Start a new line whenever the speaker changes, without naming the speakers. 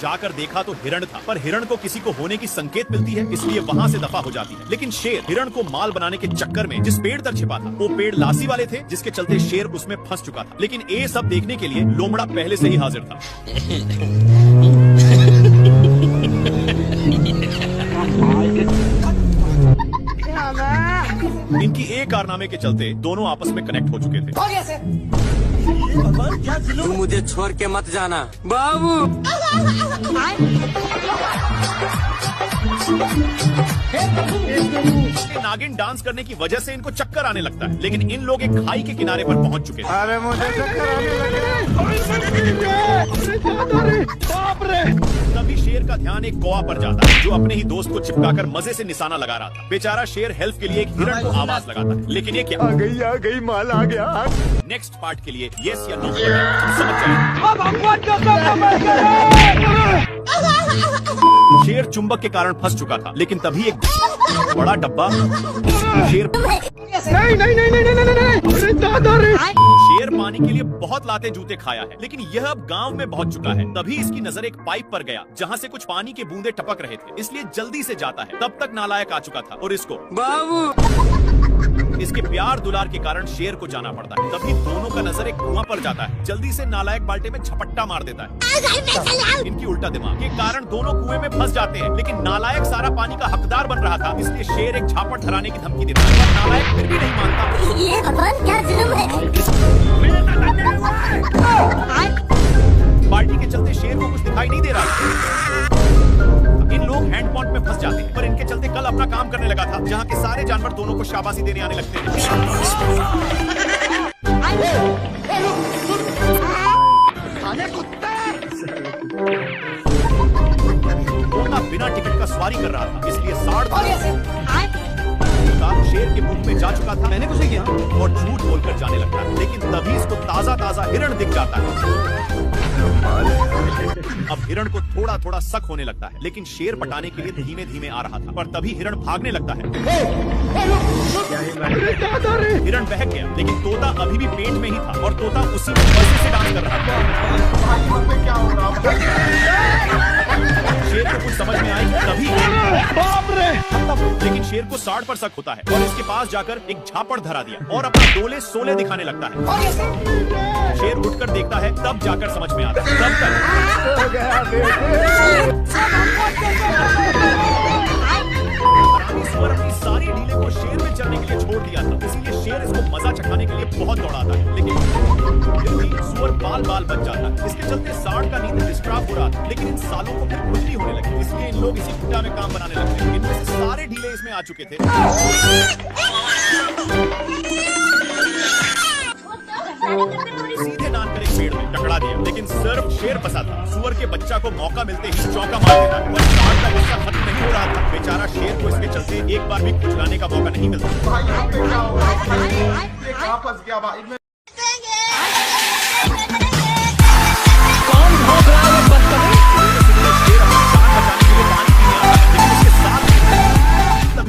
जाकर देखा तो हिरण था, पर हिरण को किसी को होने की संकेत मिलती है, इसलिए वहाँ से दफा हो जाती है। लेकिन शेर हिरण को माल बनाने के चक्कर में जिस पेड़ तक छिपा था, वो पेड़ लासी वाले थे, जिसके चलते शेर उसमें फंस चुका था। लेकिन ये सब देखने के लिए लोमड़ा पहले से ही हाजिर था। इनकी एक कारनामे के चलते दोनों आपस में कनेक्ट हो चुके थे।
तुम मुझे छोड़ के मत जाना बाबू।
नागिन डांस करने की वजह से इनको चक्कर आने लगता है, लेकिन इन लोग एक खाई के किनारे पर पहुंच चुके थे।
अरे मुझे चक्कर आने लगे।
तभी शेर का ध्यान एक कौवा पर जाता है, जो अपने ही दोस्त को चिपकाकर मजे से निशाना लगा रहा था। बेचारा शेर हेल्प के लिए एक हिरण को आवाज लगाता है, लेकिन ये क्या
आ गई माल आ गया।
नेक्स्ट पार्ट के लिए यस या नो समझ जाए। शेर चुंबक के कारण फंस चुका था, लेकिन तभी एक बड़ा डब्बा शेर शेर पानी के लिए बहुत लाते जूते खाया है, लेकिन यह अब गांव में पहुंच चुका है। तभी इसकी नजर एक पाइप पर गया, जहां से कुछ पानी के बूंदे टपक रहे थे, इसलिए जल्दी से जाता है। तब तक नालायक आ चुका था और इसको
बाबू
इसके प्यार दुलार के कारण शेर को जाना पड़ता है। तभी दोनों का नजर एक कुआं पर जाता है, जल्दी से नालायक बाल्टे में झपट्टा मार देता है। इनकी उल्टा दिमाग के कारण दोनों कुएं में फंस जाते हैं, लेकिन नालायक सारा पानी का हकदार बन रहा था, इसलिए शेर एक झापट धराने की धमकी देता है, पर नालायक फिर भी नहीं मानता।
ये भगवान क्या जुल्म है।
बाल्टी के चलते शेर को कुछ दिखाई नहीं दे रहा। इन लोग हैंड पॉन्ड में फंस जाते हैं, पर इनके चलते कल अपना काम करने लगा था, जहाँ के सारे जानवर दोनों को शाबाशी देने आने लगते हैं। तोता बिना टिकट का सवारी कर रहा था, इसलिए साड़ शेर के मुंह में जा चुका था, मैंने कुछ किया, और झूठ बोलकर जाने लगता है। लेकिन तभी इसको ताजा ताजा हिरण दिख जाता है। अब हिरण को थोड़ा थोड़ा शक होने लगता है, लेकिन शेर पटाने के लिए धीमे धीमे आ रहा था, पर तभी हिरण भागने लगता है। हिरण बहक गया, लेकिन तोता अभी भी पेट में ही था, और तोता उसी में मजे से डांस कर रहा था। शेर को कुछ समझ में आई तभी, लेकिन शेर को साड़ पर शक होता है, और इसके पास जाकर एक झापड़ धरा दिया और अपना डोले सोले दिखाने लगता है। शेर उठकर देखता है, तब जाकर समझ में आता है। तब तक सुअर अपनी सारी ढीले को शेर में चढ़ने के लिए छोड़ दिया था, इसीलिए शेर इसको मजा चखाने के लिए बहुत दौड़ाता है, लेकिन सुअर बाल बाल बच जाता है। इसके चलते साड़ का नींद डिस्टर्ब हो रहा था, लेकिन इन सालों को फिर खुजली होने लगी, इसलिए इन लोग इसी खुटा में काम बनाने लगते हैं। इनमें से सारे ढीले इसमें आ चुके थे। सीधे नान कर एक पेड़ में टकरा दिया, लेकिन सिर्फ शेर फंसा था। सुअर के बच्चा को मौका मिलते ही चौका मार देता, पर साड़ का गुस्सा खत्म नहीं हो रहा था। बेचारा शेर को इसके चलते एक बार भी खुजलाने का मौका नहीं मिलता।